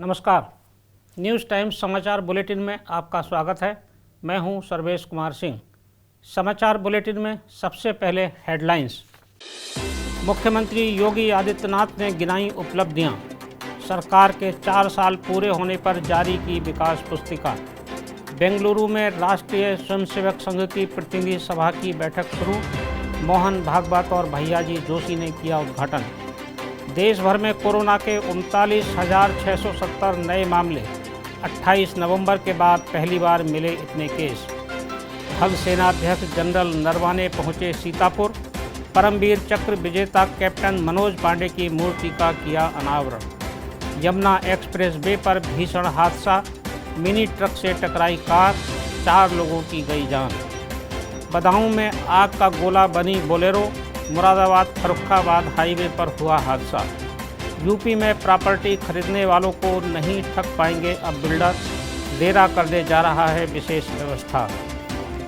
नमस्कार। News times समाचार bulletin में आपका स्वागत है। मैं हूं सर्वेश कुमार सिंह। समाचार बुलेटिन में सबसे पहले हेडलाइंस। मुख्यमंत्री योगी आदित्यनाथ ने गिनाई उपलब्धियां। सरकार के 4 साल पूरे होने पर जारी की विकास पुस्तिका। बेंगलुरु में राष्ट्रीय स्वयंसेवक संघ की प्रतिनिधि सभा की बैठक शुरू। मोहन भागवत और भैयाजी जोशी ने किया उद्घाटन। देश भर में कोरोना के 39,670 नए मामले। 28 नवंबर के बाद पहली बार मिले इतने केस। थल सेनाध्यक्ष जनरल नरवाने पहुंचे सीतापुर। परमवीर चक्र विजेता कैप्टन मनोज पांडे की मूर्ति का किया अनावरण। यमुना एक्सप्रेस वे पर भीषण हादसा। मिनी ट्रक से टकराई कार, 4 लोगों की गई जान। बदाऊं में आग का गोला बनी बोलेरो। मुरादाबाद फर्रुखाबाद हाईवे पर हुआ हादसा। यूपी में प्रॉपर्टी खरीदने वालों को नहीं ठग पाएंगे अब बिल्डर। देरा करने जा रहा है विशेष व्यवस्था।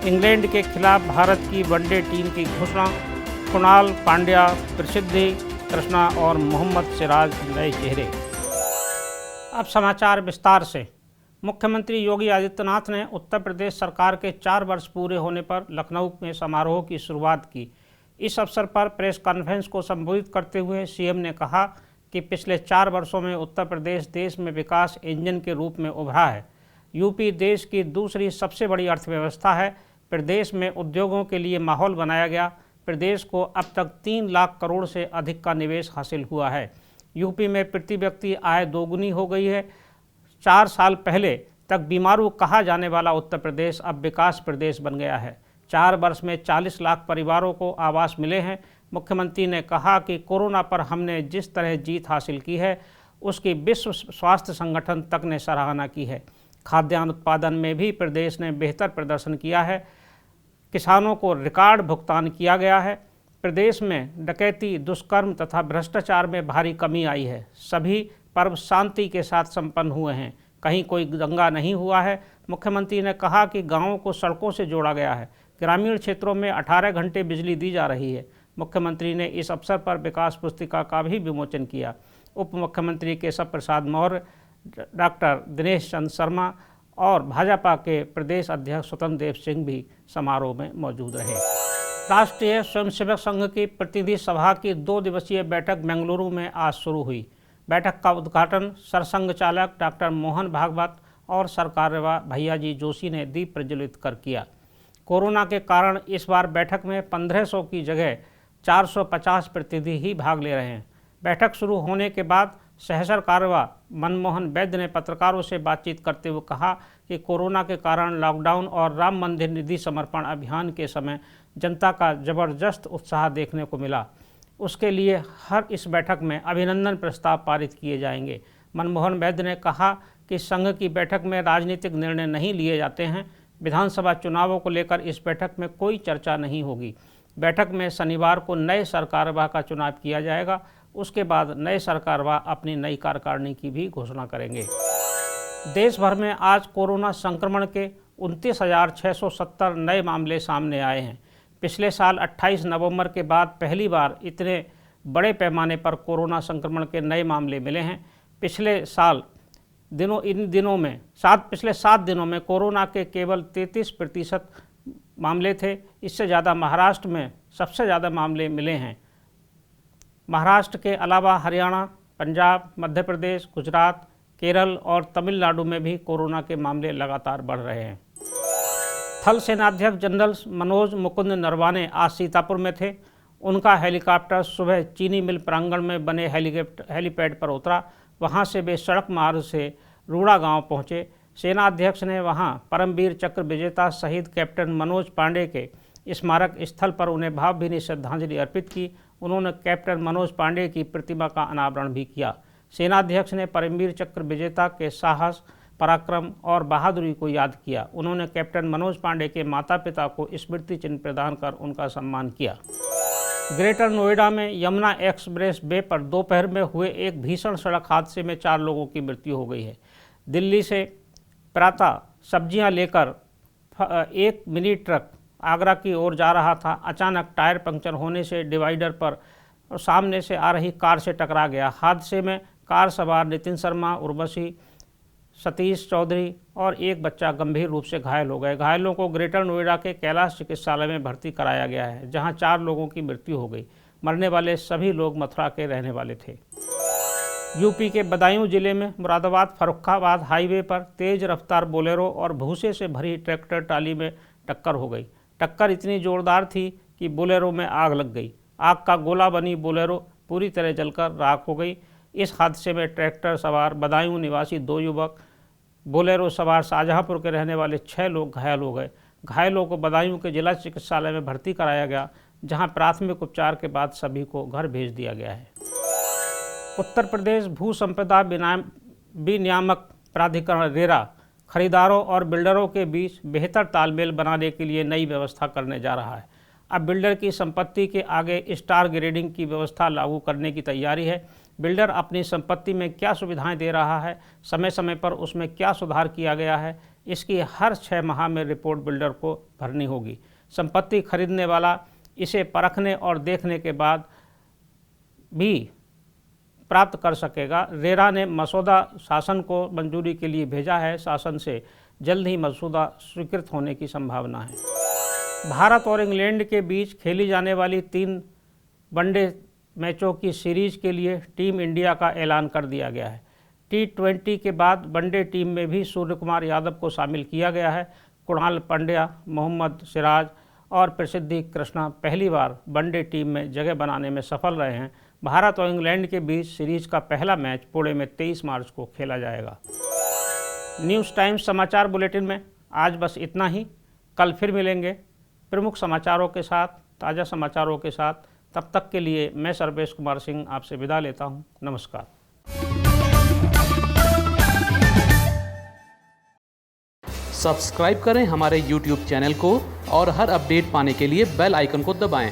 इंग्लैंड के खिलाफ भारत की वनडे टीम की घोषणा। कुणाल पांड्या, प्रसिद्धि कृष्णा और मोहम्मद सिराज नए चेहरे। अब समाचार विस्तार से। मुख्यमंत्री योगी आदित्यनाथ ने उत्तर प्रदेश सरकार के 4 वर्ष पूरे होने पर लखनऊ में समारोह की शुरुआत की। इस अवसर पर प्रेस कॉन्फ्रेंस को संबोधित करते हुए सीएम ने कहा कि पिछले 4 वर्षों में उत्तर प्रदेश देश में विकास इंजन के रूप में उभरा है। यूपी देश की दूसरी सबसे बड़ी अर्थव्यवस्था है। प्रदेश में उद्योगों के लिए माहौल बनाया गया। प्रदेश को अब तक 3 लाख करोड़ से अधिक का निवेश हासिल हुआ है। यूपी में प्रति व्यक्ति आय दोगुनी हो गई है। 4 साल पहले तक बीमारू कहा जाने वाला उत्तर प्रदेश अब विकास प्रदेश बन गया है। 4 वर्ष में 40 लाख परिवारों को आवास मिले हैं। मुख्यमंत्री ने कहा कि कोरोना पर हमने जिस तरह जीत हासिल की है उसकी विश्व स्वास्थ्य संगठन तक ने सराहना की है। खाद्यान्न उत्पादन में भी प्रदेश ने बेहतर प्रदर्शन किया है। किसानों को रिकॉर्ड भुगतान किया गया है। प्रदेश में डकैती, दुष्कर्म तथा भ्रष्टाचार में भारी कमी आई है। सभी पर्व शांति के साथ संपन्न हुए हैं। कहीं कोई दंगा नहीं हुआ है। मुख्यमंत्री ने कहा कि गाँवों को सड़कों से जोड़ा गया है। ग्रामीण क्षेत्रों में 18 घंटे बिजली दी जा रही है। मुख्यमंत्री ने इस अवसर पर विकास पुस्तिका का भी विमोचन किया। उप मुख्यमंत्री केशव प्रसाद मौर्य, डॉक्टर दिनेश चंद्र शर्मा और भाजपा के प्रदेश अध्यक्ष स्वतंत्र देव सिंह भी समारोह में मौजूद रहे। राष्ट्रीय स्वयंसेवक संघ की प्रतिनिधि सभा की 2 दिवसीय बैठक बेंगलुरु में आज शुरू हुई। बैठक का उद्घाटन सरसंघ चालक डॉक्टर मोहन भागवत और सरकारवा भैयाजी जोशी ने दीप प्रज्वलित कर किया। कोरोना के कारण इस बार बैठक में 1500 की जगह 450 प्रतिनिधि ही भाग ले रहे हैं। बैठक शुरू होने के बाद सहसरकारवा मनमोहन वैद्य ने पत्रकारों से बातचीत करते हुए कहा कि कोरोना के कारण लॉकडाउन और राम मंदिर निधि समर्पण अभियान के समय जनता का जबरदस्त उत्साह देखने को मिला। उसके लिए हर इस बैठक में अभिनंदन प्रस्ताव पारित किए जाएंगे। मनमोहन वैद्य ने कहा कि संघ की बैठक में राजनीतिक निर्णय नहीं लिए जाते हैं। विधानसभा चुनावों को लेकर इस बैठक में कोई चर्चा नहीं होगी। बैठक में शनिवार को नए सरकारवाह का चुनाव किया जाएगा। उसके बाद नए सरकारवाह अपनी नई कार्यकारिणी की भी घोषणा करेंगे। देश भर में आज कोरोना संक्रमण के 29,670 नए मामले सामने आए हैं। पिछले साल 28 नवंबर के बाद पहली बार इतने बड़े पैमाने पर कोरोना संक्रमण के नए मामले मिले हैं। पिछले 7 दिनों में कोरोना के केवल 33% मामले थे। इससे ज़्यादा महाराष्ट्र में सबसे ज़्यादा मामले मिले हैं। महाराष्ट्र के अलावा हरियाणा, पंजाब, मध्य प्रदेश, गुजरात, केरल और तमिलनाडु में भी कोरोना के मामले लगातार बढ़ रहे हैं। थल सेनाध्यक्ष जनरल मनोज मुकुंद नरवाने आज सीतापुर में थे। उनका हेलीकॉप्टर सुबह चीनी मिल प्रांगण में बने हेलीपैड पर उतरा। वहां से वे सड़क मार्ग से रूड़ा गांव पहुंचे। सेनाध्यक्ष ने वहां परमवीर चक्र विजेता शहीद कैप्टन मनोज पांडे के स्मारक स्थल पर उन्हें भावभीनी श्रद्धांजलि अर्पित की। उन्होंने कैप्टन मनोज पांडे की प्रतिमा का अनावरण भी किया। सेनाध्यक्ष ने परमवीर चक्र विजेता के साहस, पराक्रम और बहादुरी को याद किया। उन्होंने कैप्टन मनोज पांडे के माता पिता को स्मृति चिन्ह प्रदान कर उनका सम्मान किया। ग्रेटर नोएडा में यमुना एक्सप्रेस वे पर दोपहर में हुए एक भीषण सड़क हादसे में 4 लोगों की मृत्यु हो गई है। दिल्ली से प्रातः सब्जियां लेकर एक मिनी ट्रक आगरा की ओर जा रहा था। अचानक टायर पंक्चर होने से डिवाइडर पर सामने से आ रही कार से टकरा गया। हादसे में कार सवार नितिन शर्मा, उर्वशी सतीश चौधरी और एक बच्चा गंभीर रूप से घायल हो गए। घायलों को ग्रेटर नोएडा के कैलाश चिकित्सालय में भर्ती कराया गया है, जहां 4 लोगों की मृत्यु हो गई। मरने वाले सभी लोग मथुरा के रहने वाले थे। यूपी के बदायूं जिले में मुरादाबाद फर्रुखाबाद हाईवे पर तेज रफ्तार बोलेरो और भूसे से भरी ट्रैक्टर ट्राली में टक्कर हो गई। टक्कर इतनी जोरदार थी कि बोलेरो में आग लग गई। आग का गोला बनी बोलेरो पूरी तरह जलकर राख हो गई। इस हादसे में ट्रैक्टर सवार बदायूं निवासी 2 युवक, बोलेरो सवार शाहजहांपुर के रहने वाले 6 लोग घायल हो गए। घायलों को बदायूं के जिला चिकित्सालय में भर्ती कराया गया, जहां प्राथमिक उपचार के बाद सभी को घर भेज दिया गया है। उत्तर प्रदेश भू संपदा विनियामक प्राधिकरण रेरा खरीदारों और बिल्डरों के बीच बेहतर तालमेल बनाने के लिए नई व्यवस्था करने जा रहा है। अब बिल्डर की संपत्ति के आगे स्टार ग्रेडिंग की व्यवस्था लागू करने की तैयारी है। बिल्डर अपनी संपत्ति में क्या सुविधाएं दे रहा है, समय समय पर उसमें क्या सुधार किया गया है, इसकी हर 6 माह में रिपोर्ट बिल्डर को भरनी होगी। संपत्ति खरीदने वाला इसे परखने और देखने के बाद भी प्राप्त कर सकेगा। रेरा ने मसौदा शासन को मंजूरी के लिए भेजा है। शासन से जल्द ही मसौदा स्वीकृत होने की संभावना है। भारत और इंग्लैंड के बीच खेली जाने वाली 3 वनडे मैचों की सीरीज के लिए टीम इंडिया का ऐलान कर दिया गया है। T20 के बाद वनडे टीम में भी सूर्य कुमार यादव को शामिल किया गया है। कुणाल पांड्या, मोहम्मद सिराज और प्रसिद्धि कृष्णा पहली बार वनडे टीम में जगह बनाने में सफल रहे हैं। भारत और इंग्लैंड के बीच सीरीज का पहला मैच पुणे में 23 मार्च को खेला जाएगा। न्यूज़ टाइम्स समाचार बुलेटिन में आज बस इतना ही। कल फिर मिलेंगे प्रमुख समाचारों के साथ, ताज़ा समाचारों के साथ। तब तक के लिए मैं सर्वेश कुमार सिंह आपसे विदा लेता हूँ। नमस्कार। सब्सक्राइब करें हमारे YouTube चैनल को और हर अपडेट पाने के लिए बेल आइकन को दबाएं।